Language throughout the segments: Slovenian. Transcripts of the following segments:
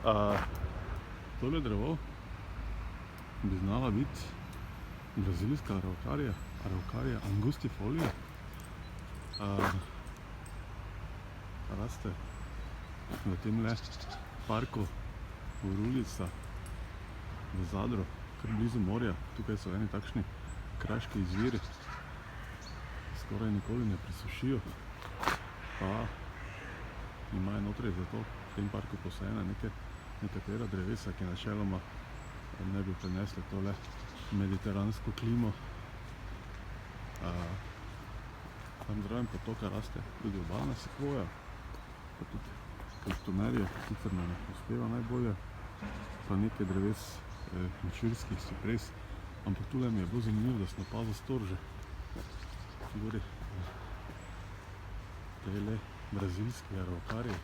Tole drevo bi znala biti brazilska araukarija angustifolia. Raste v temle parku Urulica v Zadru, kar blizu morja. Tukaj so eni takšni kraški izviri, skoraj nikoli ne presušijo, pa imajo notri zato v tem parku posajene nekatera drevesa, ki načeloma ne bi prenesli tole mediteransko klimo. Tam zraven potoka raste tudi obalna sekvoja, pa tudi kalstomerje, sicer me ne uspeva najbolje, pa nekaj dreves močvirskih cipres, ampak tule mi je bilo zanimivo, da sem opazil storže. Gori tele brazilski araukariji.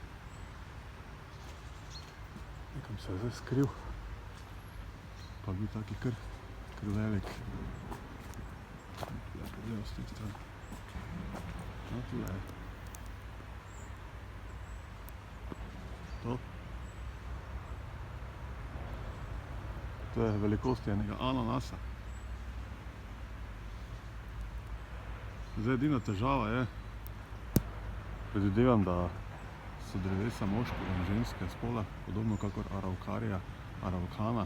Nekam se je zdaj skril, pa bil taki kar velik. Tule pogledal s te strani. No, tule je. To je velikosti enega ananasa. Zdaj edina težava je, predvidevam, da so drevesa moškega in ženskega spola, podobno kakor araukarija, araukana,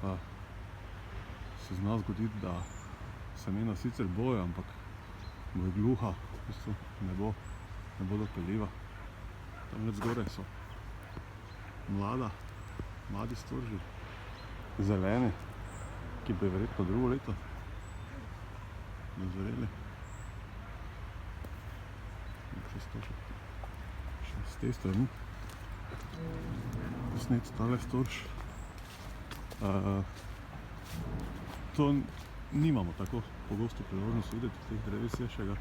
pa se zna zgoditi, da semena sicer bojo, ampak bo gluha, v bistvu ne bodo peljiva. Tam zgoraj so mladi storži, zeleni, ki bi verjetno drugo leto dozoreli. Še z te strani posnet tale storž. To nimamo tako pogosto priložnost videti, teh dreves je še ga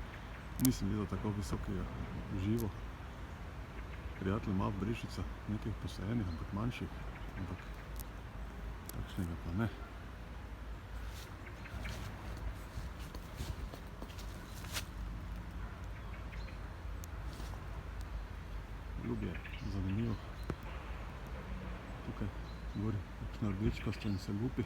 nisem videl tako visokega živo. Prijatelj ima v Brežicah nekaj posajenih, ampak manjših, ampak takšnega pa ne. Ljubje, zanimivo. Tukaj gori kakšna rdečkasto in se lupi.